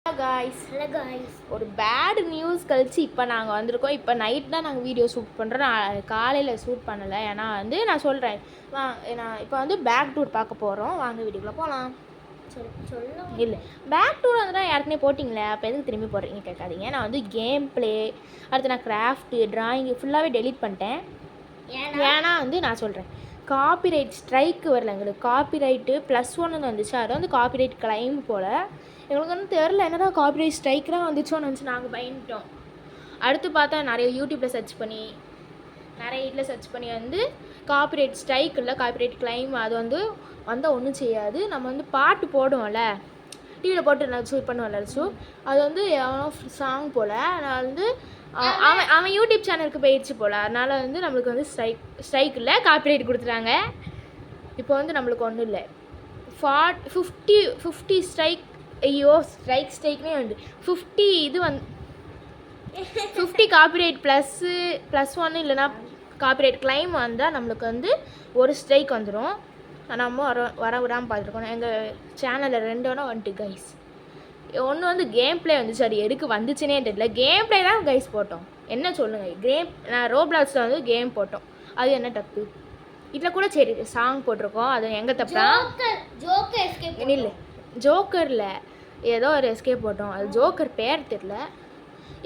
Hello guys. ஒரு bad news கழிச்சு இப்போ நாங்கள் வந்திருக்கோம். இப்போ நைட் தான் நாங்கள் வீடியோ ஷூட் பண்ணுறோம். நான் காலையில் ஷூட் பண்ணலை. ஏன்னா நான் சொல்கிறேன் நான் இப்போ பேக் டூர் பார்க்க போகிறோம். வாங்க வீடியோக்குள்ளே போகலாம். சொல்லுங்க. இல்லை பேக் டூர் யாருக்குமே போட்டிங்களே, அப்போ எதுக்கு திரும்பி போடுறீங்க கேட்காதீங்க. நான் கேம் ப்ளே, அடுத்து நான் கிராஃப்ட்டு, ட்ராயிங்கு ஃபுல்லாகவே டெலீட் பண்ணிட்டேன். ஏன்னா நான் சொல்கிறேன், காப்பிரைட் ஸ்ட்ரைக்கு வரல எங்களுக்கு. காப்பிரைட்டு +1 வந்துச்சு. அது காப்பிரைட் கிளைம் போல். எங்களுக்கு தெரில என்னடா காப்பிரைட் ஸ்ட்ரைக்லாம் வந்துச்சோன்னு வந்துச்சு. நாங்கள் பயந்துட்டோம். அடுத்து பார்த்தா நிறைய யூடியூப்பில் சர்ச் பண்ணி நிறைய இதில் சர்ச் பண்ணி காப்பிரைட் ஸ்ட்ரைக் இல்லை காப்பிரைட் கிளைம் அது வந்தால் ஒன்றும் செய்யாது. நம்ம பாட்டு போடுவோம்ல, டிவியில் போட்டு நான் ஷூட் பண்ணுவோம்ல, ஸோ அது எவனோ சாங் போல். நான் அவன் யூடியூப் சேனலுக்கு போயிடுச்சு போல். அதனால் நம்மளுக்கு ஸ்ட்ரைக் இல்லை, காப்பிரைட் கொடுத்துட்டாங்க. இப்போ நம்மளுக்கு ஒன்றும் இல்லை. 50 ஸ்ட்ரைக். ஐயோ ஸ்ட்ரைக்னே 50 இது 50 காப்பிரைட் +1 இல்லைனா காப்பிரைட் கிளைம் வந்தால் நம்மளுக்கு ஒரு ஸ்ட்ரைக் வந்துடும். நம்ம வர விடாமல் பார்த்துருக்கோம். எங்கள் சேனலில் 2 வந்துட்டு கைஸ். ஒன்று கேம் ப்ளே வந்துச்சு. அது எதுக்கு வந்துச்சுன்னே தெரியல. கேம் ப்ளே தான் கைஸ் போட்டோம். என்ன சொல்லுங்கள், நான் ரோப்ளாக்ஸில் கேம் போட்டோம். அது என்ன தப்பு? இதில் கூட சரி சாங் போட்டிருக்கோம். அது எங்கே தப்பா? இல்லை ஜோக்கரில் ஏதோ ஒரு எஸ்கேப் போட்டோம். அது ஜோக்கர் பேர் தெரில.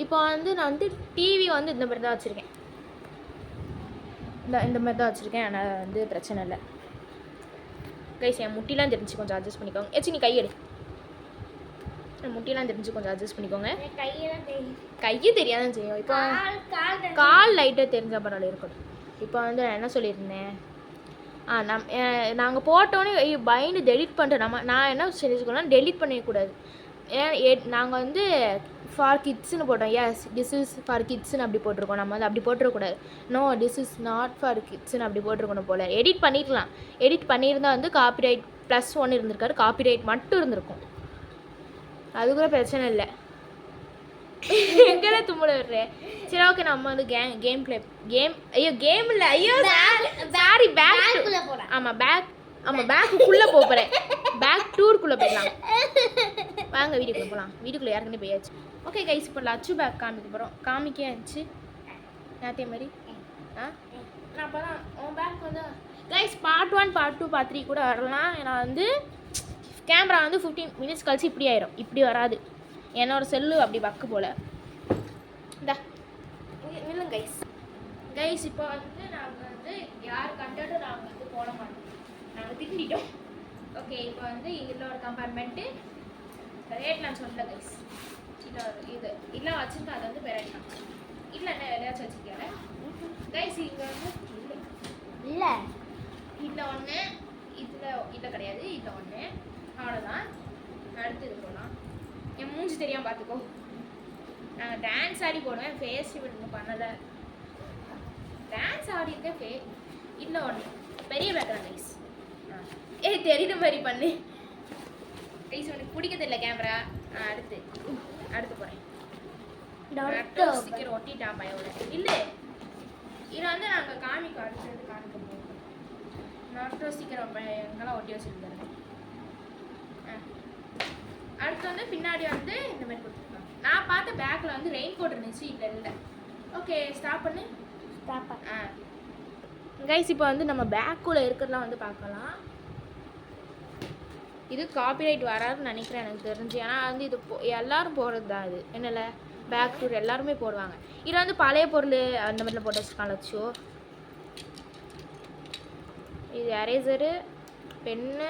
இப்போ நான் டிவி இந்த மாதிரி தான் வச்சுருக்கேன். இந்த மாதிரி தான் வச்சுருக்கேன். ஆனால் பிரச்சனை இல்லை கைஸ். என் முட்டிலாம் தெரிஞ்சு கொஞ்சம் அட்ஜஸ்ட் பண்ணிக்கோங்க. நீ கையெடு. என் முட்டிலாம் தெரிஞ்சு கொஞ்சம் அட்ஜஸ்ட் பண்ணிக்கோங்க. கையை தெரியாதான் செய்யும். இப்போ கால் லைட்டாக தெரிஞ்ச பரவாயில்ல இருக்கட்டும். இப்போ நான் என்ன சொல்லியிருந்தேன், நாங்கள் போட்டோன்னே பயந்து டெலிட் பண்ணுறோம். நான் என்ன செஞ்சுக்கணும்னா டெலிட் பண்ணிடக்கூடாது. நாங்கள் ஃபார் கிட்ஸ்னு போட்டோம். எஸ் திஸ் இஸ் ஃபார் கிட்ஸ்னு அப்படி போட்டிருக்கோம். நம்ம அப்படி போட்டுருக்கூடாது. No this is not for கிட்ஸ்னு அப்படி போட்டிருக்கணும் போல். எடிட் பண்ணிக்கலாம். எடிட் பண்ணியிருந்தால் காப்பிரைட் +1 இருந்திருக்காரு. காப்பிரைட் மட்டும் இருந்திருக்கும். அது கூட பிரச்சனை இல்லை. எங்கே தும்முட விடுறேன். சரி ஓகே, நம்ம கேம் ப்ளே ஐயோ கேம் இல்லை, ஐயோ சாரி பேக். ஆமாம் பேக்குள்ளே போகிறேன். பேக் டூருக்குள்ளே போயிடலாம். வாங்க வீடியோக்குள்ளே போகலாம். வீடியோக்குள்ளே யாருக்குன்னு போயாச்சு. ஓகே கைஸ், இப்போ லட்சு பேக் காமிக்க போகிறோம். காமிக்கே இருந்துச்சு நேற்றே மாதிரி. நான் அப்போ தான் unpack guys part 1 part 2 part 3 கூட வரலாம். ஏன்னா கேமரா 15 மினிட்ஸ் கழிச்சு இப்படி ஆயிரும். இப்படி வராது. என்னோடய செல்லு அப்படி பக்கு போல். இந்த இல்லைங்க கைஸ் இப்போ நாங்கள் யார் கண்டட்டும் நாங்கள் போட மாட்டோம். நாங்கள் திண்டிட்டோம். ஓகே இப்போ இதில் ஒரு கம்பார்ட்மெண்ட்டு ரேட் நான் சொல்லல கைஸ். இது இல்லை வச்சுருக்கேன். அது பெரட்லாம் இல்லை என்ன எதாச்சும் வச்சுருக்கேன் கைஸ். இங்கே இல்லை இதில் ஒன்று, இதில் கிடையாது, இதில் ஒன்று, அவ்வளோதான். அடுத்து இது போகலாம். என் மூஞ்சி தெரியாமல் பார்த்துக்கோ. நாங்கள் டான்ஸ் ஆடி போடுவேன். ஃபேஸ் இன்னும் பண்ணலை. டான்ஸ் ஆடிருக்கேன். இல்லை ஒன்று பெரிய பேக்ரவுண்ட் கைஸ். தெரியுற மாதிரி பண்ணு கைஸ். உனக்கு பிடிக்கிறது கேமரா. அடுத்து போகிறேன். ஸ்டிக்கர் ஒட்டிட்டான் பயோட. இல்லை இது நாங்கள் காமிக்க அடுத்தது காமிக்க போகிறோம். நாட்டோ ஸ்டிக்கர் எங்கெல்லாம் ஒட்டி வச்சுருந்தாரு. அடுத்து பின்னாடி இந்த மாதிரி கொடுத்துருக்காங்க. நான் பார்த்த பேக்கில் ரெயின் கோட் இருந்துச்சு. இல்லை ஓகே ஸ்டாப் பண்ணு. கைஸ் இப்போ நம்ம பேக்குள்ளே இருக்கிறதுலாம் பார்க்கலாம். இது காப்பிரைட் வராதுன்னு நினைக்கிறேன் எனக்கு தெரிஞ்சு. ஏன்னா இது எல்லோரும் போடுறது தான். இது என்னல பேக் டூர் எல்லாருமே போடுவாங்க. இது பழைய பொருள் அந்த மாதிரிலாம் போட்டு வச்சுருக்காங்க. லட்சோ இது எரேசரு, பென்னு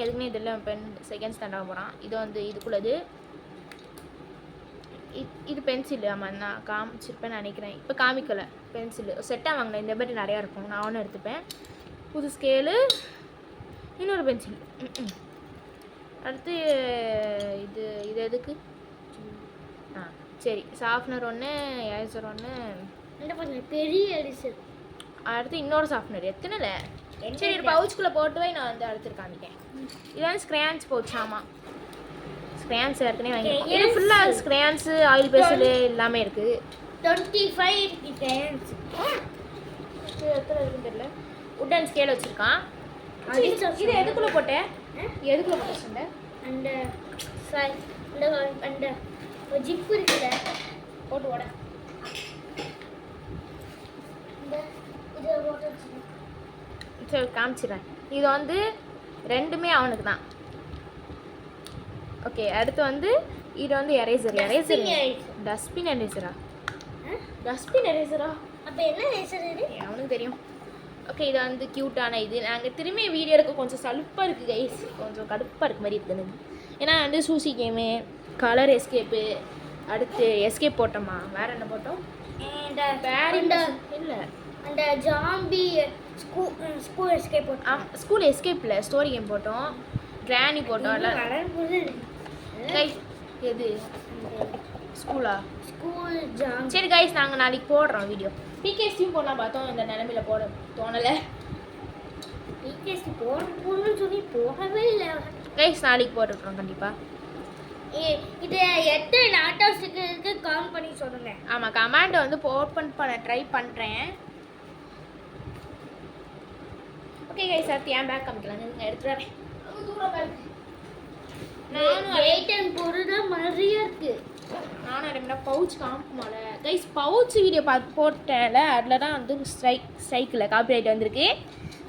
எதுக்குன்னே இதெல்லாம் பென் செகண்ட் ஸ்டாண்டர்ட் போகிறான். இது இதுக்குள்ளது. இது பென்சில். ஆமாம் நான் காமிச்சிருப்பேன்னு நினைக்கிறேன். இப்போ காமிக்கலை. பென்சில் செட்டாக வாங்கினேன். இந்த மாதிரி நிறையா இருக்கும். நான் ஒன்று எடுத்துப்பேன். புது ஸ்கேலு, இன்னொரு பென்சில். அடுத்து இது எதுக்கு? சரி சாஃப்ட்னர் ஒன்று, எரேசர் ஒன்று, பெரிய எரேசர். அடுத்து இன்னொரு சாஃப்ட்னர். எத்தனைல சரி ஒரு பவுச்சுக்குள்ளே போட்டு போய் நான் அடுத்து காமிக்கேன். இது ஸ்க்ரேன்ஸ் பவுச். ஆமாம் ஸ்க்ரேன்ஸ் ஏற்கனவே வாங்கி. இது ஃபுல்லாக ஸ்க்ரேன்ஸு, ஆயில் பென்சில் எல்லாமே இருக்குது. 25 ஸ்க்ரேன்ஸ். எத்தனை இருக்குன்னு தெரியல. உட்டன் ஸ்கேல் வச்சுருக்கான். இது எதுக்குள்ளே போட்டேன்? சொன்னேன்? அந்த அந்த ஜிப் இருக்குல்ல போட்டு ஓட. இந்த இதை போட்டு வச்சுக்கோ. சரி காமிச்சிடுறேன். இது வந்து ரெண்டுமே அவனுக்கு தான். ஓகே, அடுத்து வந்து இது வந்து எரேசர். எரேசர் டஸ்ட்பின் எரேசரா? டஸ்ட்பின் எரேசரா? அப்போ என்ன ரேசர் இது? அவனுக்கு தெரியும். ஓகே, இது வந்து க்யூட்டான இது. நாங்கள் திரும்பி வீடியோ எடுக்க கொஞ்சம் சலுப்பாக இருக்குது கைஸ், கொஞ்சம் கடுப்பாக இருக்க மாதிரி இருக்குது. ஏன்னா வந்து சூசி கேமு, கலர் எஸ்கேப்பு, அடுத்து எஸ்கேப் போட்டோமா, வேறு என்ன போட்டோம்? இல்லை அந்த ஜாம்பி ஸ்கூல் எஸ்கேப் போட்டோம். ஸ்கூல் எஸ்கேப் இல்லை, ஸ்டோரி கேம் போட்டோம், கிராணி போட்டோம். எல்லாம் கைஸ் எது ஸ்கூலா? School zombie. சரி கைஸ், நாங்கள் நாளைக்கு போடுறோம் வீடியோ. பிகேஸ்டியும் போடலாம் பார்த்தோம், இந்த நிலமையில போட தோணலை. பிகேஸ்டி போடணும்னு சொல்லி போடவே இல்லை கைஸ். நாளைக்கு போட்டுருக்கோம் கண்டிப்பாக. இது எத்தனை நாட்டாஸுக்கு கவுண்ட் பண்ணி சொல்லுங்க. ஆமாம், கமாண்டை வந்து ஓப்பன் பண்ண ட்ரை பண்ணுறேன். ஓகே கைஸ், அடுத்து ஏன் பேக் காமிக்கலாம், எடுத்துட்டு வரேன். நானும் வெயிட் அண்ட் பொருள் தான் நிறைய இருக்கு. நானும் ரெண்டு பவுச் காமிக்குமால கைஸ், பவுச் வீடியோ பார்த்து போட்டேன்ல, அதில் தான் வந்து ஸ்ட்ரைக்கில் காப்பிரைட் வந்திருக்கு.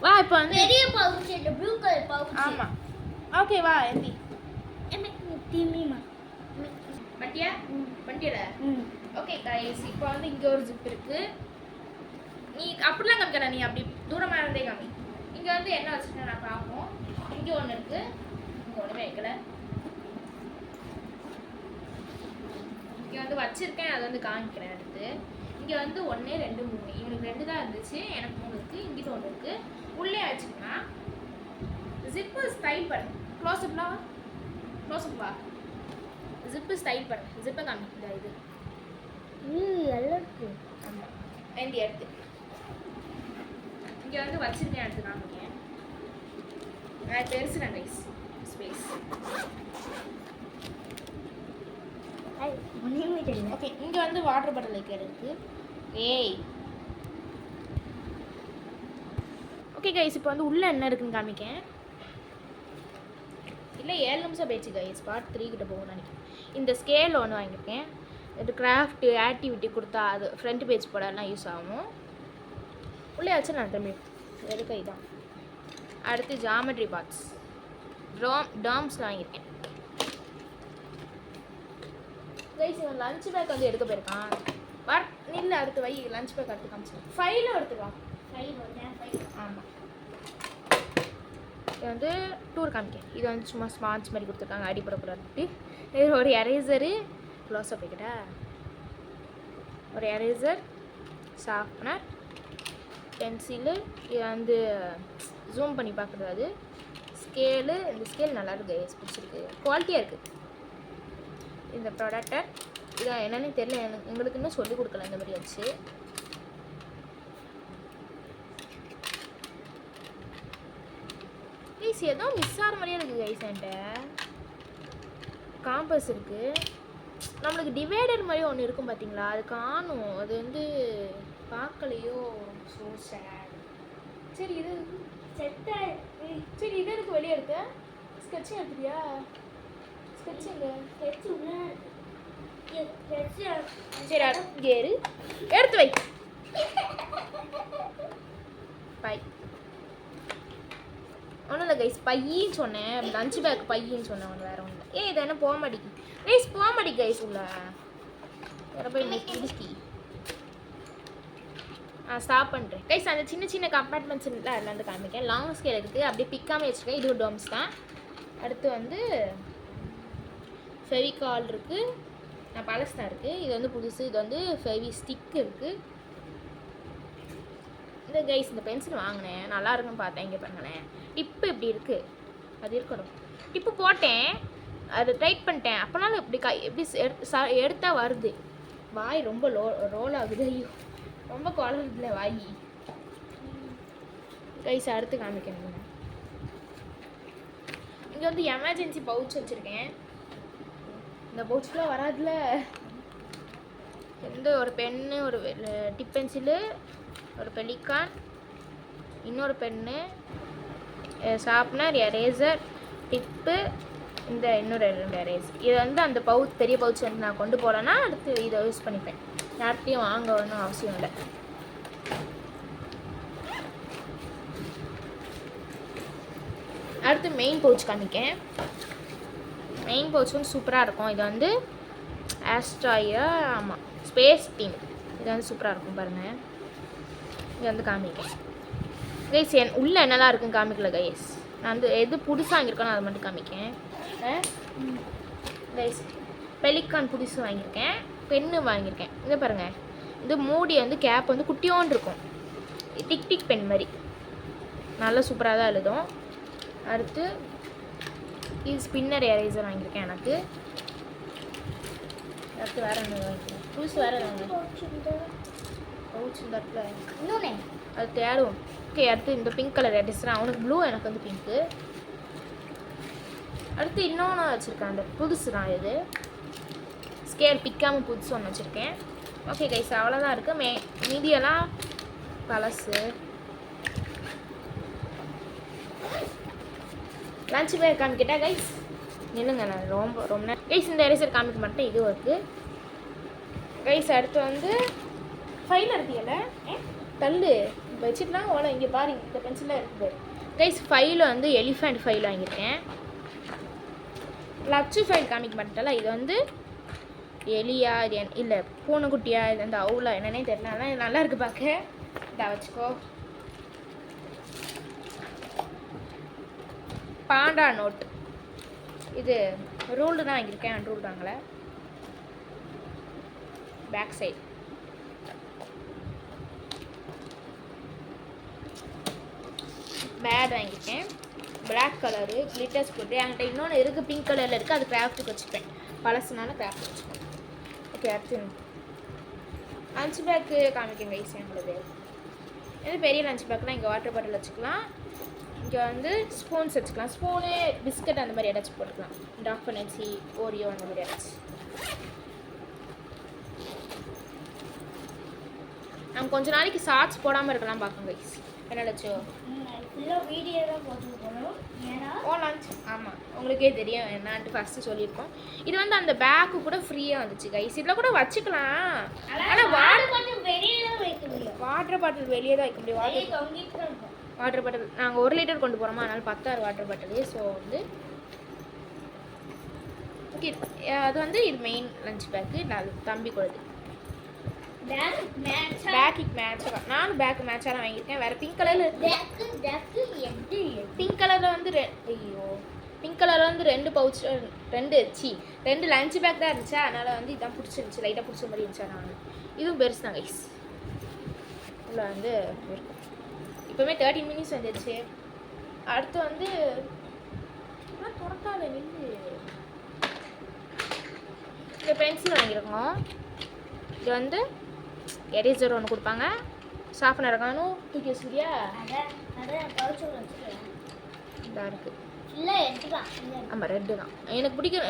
வா இப்போ வந்து பெரிய பவுச், இந்த ப்ளூ கலர் பவுச். ஆமாம், ஓகே வா எந்தி திமிமா பட்டியா பட்டியல. ஓகே கைஸ், இப்போ வந்து இங்கே ஒரு ஜிப் இருக்குது. நீ அப்படிலாம் காமிக்கிற, நீ அப்படி தூரமாக இருந்தே காமி. இங்கே வந்து என்ன வச்சுருக்கேன் நான் பார்ப்போம். இங்கே ஒன்று இருக்குது, இங்கே ஒன்றுமே வைக்கல. இங்கே வந்து வச்சுருக்கேன், அதை வந்து காமிக்கிறேன் அடுத்து. இங்கே வந்து 1 2 3, இவனுக்கு 2 தான் இருந்துச்சு, எனக்கு 3 இருக்குது. இங்கிட்ட ஒன்று இருக்குது, உள்ளே வச்சுக்கலாம். ஜிப்பு ஸ்டைல் பண்ணு, க்ளோஸ்அப்லாம் க்ளோஸ்அப் வா. ஜிப்பு ஸ்டைல் பண்ணு, ஜிப்பை காமி. இந்த இது எல்லாம் இருக்கு. ஆமாம், வேண்டி எடுத்து இங்கே வந்து வச்சுருக்கேன், எடுத்து காமிக்கேன். நான் பெருசு நான் கைஸ் ஸ்பேஸ். ஒன்றுமே தெரியல. ஓகே, இங்கே வந்து வாட்டர் பாட்டில் வைக்கிற இருக்குது. ஏய் ஓகே கைஸ், இப்போ வந்து உள்ளே என்ன இருக்குன்னு காமிக்கேன். இல்லை 7 நிமிஷம் போயிடுச்சு கைஸ், பார்ட் 3 கிட்ட போகணும்னு நினைக்கிறேன். இந்த ஸ்கேல் ஒன்று வாங்கியிருக்கேன். இது கிராஃப்ட் ஆக்டிவிட்டி கொடுத்தா அது ஃப்ரண்ட் பேஜ் போடலாம் யூஸ் ஆகும். உள்ளே வச்சு நான் திரும்பி எடுக்க இதான். அடுத்து ஜாமெட்ரி பாக்ஸ், டாம்ஸ் வாங்கியிருக்கேன் கைஸ். இவன் லஞ்ச் பேக் வந்து எடுக்க போயிருக்கான். இல்லை அடுத்து வை, லஞ்ச் பேக் அடுத்து காமிச்சிடும். ஃபைலும் எடுத்துருவான். ஆமாம், இது வந்து டூர் காமிக்கேன். இது வந்து சும்மா ஸ்பான்ஸ் மாதிரி கொடுத்துருக்காங்க, அடிப்படக்கூடாது. இது ஒரு எரேசரு, க்ளோஸ்அப் வைக்கிட்டா, ஒரு எரேசர், ஷார்ப்னர், பென்சிலு. இது வந்து ஜூம் பண்ணி பார்க்குறது. ஸ்கேலு, இந்த ஸ்கேல் நல்லா இருக்கு, பிடிச்சிருக்கு, குவாலிட்டியாக இருக்குது. இந்த ப்ராடக்டர் இது என்னன்னு தெரியல, எங்களுக்கு இன்னும் சொல்லிக் கொடுக்கல இந்த மாதிரி வச்சு. கைஸ் ஏதோ மிஸ் ஆகிற மாதிரியே இருக்குது கைஸ். என்கிட்ட காம்பஸ் இருக்குது, நம்மளுக்கு டிவைடர் மாதிரி ஒன்று இருக்கும் பார்த்தீங்களா, அது காணும். அது வந்து பார்க்கலையோ, ஸோ சேட். சரி இது செட்டா. சரி இது எனக்கு வெளியே எடுத்த ஸ்கெட்சும் எடுத்துட்டியா? ஸ்கெட்சுங்க ஸ்கெட்சு சரி கேரு எடுத்து வை. பை ஒன்றும் இல்லை கைஸ், பையின்னு சொன்னேன், லஞ்ச் பேக் பையின்னு சொன்னேன், ஒன்று வேறு ஒன்று. இது என்ன போக மாட்டேங்குது கைஸ், போக மாட்டேங்குது கைஸ். உள்ள வேறு போய் இடுக்கி ஸ்டாப் பண்ணுறேன் கைஸ். அந்த சின்ன சின்ன கம்பார்ட்மெண்ட்ஸ் இல்லை, அதில் வந்து காமிக்கேன். லாங் ஸ்கேல் இருக்குது, அப்படியே பிக்காமல் வச்சுருக்கேன். இது ஒரு டோம்ஸ் தான். அடுத்து வந்து ஃபெவிகால் இருக்குது, நான் பழசு தான் இருக்குது. இது வந்து புதுசு. இது வந்து ஃபெவி ஸ்டிக் இருக்குது. இந்த கைஸ் இந்த பென்சில் வாங்கினேன், நல்லா இருக்குன்னு பார்த்தேன். இங்கே பாருங்களேன், டிப்பு இப்படி இருக்குது, அது இருக்கணும். டிப்பு போட்டேன், அது டைட் பண்ணிட்டேன். அப்போனாலும் இப்படி எப்படி எடுத்தால் வருது. வாய் ரொம்ப ரோல் ஆகுது. ஐயோ ரொம்ப குழந்தைல வாய் கைஸ். அடுத்து காமிக்கணும். இங்கே வந்து எமர்ஜென்சி பவுச் வச்சுருக்கேன். இந்த பவுச்சுக்குலாம் வராதுல. எந்த ஒரு பென்னு, ஒரு டிப் பென்சிலு, ஒரு பெலிகான், இன்னொரு பென்னு, ஷார்ப்னர், எரேசர், டிப்பு, இந்த இன்னும் 2 எரேஸ். இது வந்து அந்த பெரிய பவுச் வந்து நான் கொண்டு போகலன்னா அடுத்து இதை யூஸ் பண்ணிப்பேன். யார்கிட்டையும் வாங்க ஒன்றும் அவசியம் இல்லை. அடுத்து மெயின் பவுச் காமிக்கேன். மெயின் பவுச் வந்து சூப்பராக இருக்கும். இது வந்து ஆஸ்ட்ராயா, ஆமாம், ஸ்பேஸ் டீம். இது வந்து சூப்பராக இருக்கும் பாருங்கள். இது வந்து காமிக்கேன் கைஸ். உள்ளே என்னெல்லாம் இருக்குன்னு காமிக்கல கைஸ். நான் வந்து எது புதுசாக வாங்கியிருக்கேனோ அதை மட்டும் காமிக்கேன் கைஸ். பெலிக்கான் புதுசு வாங்கியிருக்கேன். பென்னு வாங்கியிருக்கேன். இதை பாருங்கள். இது மூடி வந்து கேப் வந்து குட்டியோன்னு இருக்கும். டிக் டிக் பென் மாதிரி நல்லா சூப்பராக தான் எழுதும். அடுத்து இது ஸ்பின்னர் எரேசர் வாங்கியிருக்கேன் எனக்கு. அடுத்து வேறு என்ன வாங்கிக்கிறேன்? புதுசு வேறு பவுச் இந்த இடத்துல இன்னொன்று அது தேடும். ஓகே, அடுத்து இந்த பிங்க் கலர் எரேசர். அவனுக்கு ப்ளூ, எனக்கு வந்து பிங்க்கு. அடுத்து இன்னொன்று வச்சுருக்கேன். அந்த புதுசு தான் இது. ஸ்கேல் பிக்காமல் புதுசு ஒன்று வச்சுருக்கேன். ஓகே கைஸ், அவ்வளோதான் இருக்குது. மீதியெல்லாம் பழசு. லஞ்ச் பேக் காமிக்கிட்டா கைஸ்? நில்லுங்க, நான் ரொம்ப நேரம் கைஸ் இந்த எரேசர் காமிக்க மாட்டேன். இது இருக்குது கைஸ். அடுத்து வந்து ஃபைல் இருக்குல்ல, தள்ளு வச்சுட்டுனா ஓலை. இங்கே பாருங்க, இந்த பென்சிலாக இருக்குது கைஸ். ஃபைல் வந்து எலிஃபண்ட் ஃபைல் வாங்கியிருக்கேன். லட்சு ஃபைல் காமிக்க மாட்டேன்ல. இது வந்து எலியா, இது இல்லை பூனைக்குட்டியா, இது வந்து அவுலா என்னன்னே தெரியல. ஆனால் இது நல்லா இருக்குது பார்க்க. இதை வச்சுக்கோ. பாண்டா நோட். இது ரூல்டு தான் வாங்கியிருக்கேன். அன்ரூல்டு வாங்கலை. பேக் சைடு பேட் வாங்கியிருக்கேன். பிளாக் கலரு கிளிட்டர்ஸ் போட்டு. என்கிட்ட இன்னொன்று இருக்குது, பிங்க் கலரில் இருக்குது. அது கிராஃப்ட்டுக்கு வச்சுப்பேன். பழசுனால கிராஃப்ட் வச்சுப்பேன். ஓகே, அடுத்து லஞ்ச் பேக்கு காமிக்கேன் கைஸ். எங்களுக்கு இது பெரிய லஞ்ச் பேக்லாம் இங்கே வாட்டர் பாட்டில் வச்சுக்கலாம். இங்கே வந்து ஸ்பூன்ஸ் வச்சுக்கலாம். ஸ்பூனு, பிஸ்கட் அந்த மாதிரி ஏதாச்சும் போட்டுக்கலாம். டார்க் ஃபனன்சி, ஓரியோ அந்த மாதிரி ஏதாச்சும். நம்ம கொஞ்ச நாளைக்கு ஷார்ட்ஸ் போடாமல் இருக்கலாம் பார்க்கணும் கைஸ். என்ன லட்சோ வீடியோ தான் போட்டு போகணும். ஓ லஞ்ச், ஆமாம், உங்களுக்கே தெரியும் என்னான்ட்டு ஃபஸ்ட்டு சொல்லியிருக்கோம். இது வந்து அந்த பேக்கு கூட ஃப்ரீயாக வந்துச்சு கைஸ். இதில் கூட வச்சுக்கலாம். ஆனால் வாட்டர் பாட்டில் வெளியே தான் வைக்க முடியும். வாட்டர் பாட்டில் வெளியே தான் வைக்க முடியும். வாட்டர் பாட்டில் நாங்கள் 1 லிட்டர் கொண்டு போகிறோமா, அதனால் 10 வாட்டர் பாட்டில். ஸோ வந்து ஓகே, அது வந்து இது மெயின் லஞ்ச் பேக்கு. நான் தம்பி கொடுது பேக்கு மேட்சாக. நானும் பேக்கு மேட்சாக தான் வாங்கியிருக்கேன். வேறு பிங்க் கலரில் பிங்க் கலரில் வந்து ஐயோ பிங்க் கலரில் வந்து 2 பவுச் 2 லஞ்ச் பேக் தான் இருந்துச்சு. அதனால் வந்து இதான் பிடிச்சிருந்துச்சி. லைட்டாக பிடிச்ச மாதிரி இருந்துச்சா. நான் இதுவும் பெருசு தான் கைஸ். இதில் வந்து இருக்கும். இப்போவுமே 13 மினிட்ஸ் வந்துடுச்சு. அடுத்து வந்து துறக்கால நின்று இந்த பென்சில் வாங்கியிருக்கோம். இது வந்து எரேசர் ஒன்று கொடுப்பாங்க. ஷார்ப்னர் இருக்கானும் தூக்கி வச்சுக்கிறியா? இதாக இருக்குது. ஆமாம், ரெட்டு தான் எனக்கு பிடிக்கும்.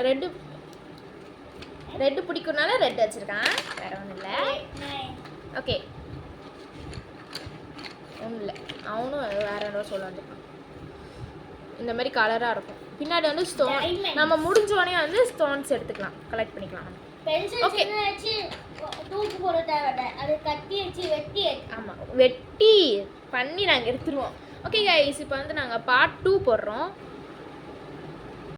ரெட்டு பிடிக்கும்னால ரெட்டு வச்சுருக்கான். வேறு ஒன்றும் இல்லை. ஓகே, ஒன்றும் இல்லை. அவனும் வேறு ஏதோ சொல்ல வந்துருக்கான். இந்த மாதிரி கலராக இருக்கும். பின்னாடி வந்து ஸ்டோன். நம்ம முடிஞ்சோடனே வந்து ஸ்டோன்ஸ் எடுத்துக்கலாம், கலெக்ட் பண்ணிக்கலாம். ஓகே, தூக்கு போட தேவை. அது கட்டி வச்சு வெட்டி. ஆமாம், வெட்டி பண்ணி நாங்கள் எடுத்துருவோம். ஓகே கைஸ், இப்போ வந்து நாங்கள் பார்ட் 2 போடுறோம்.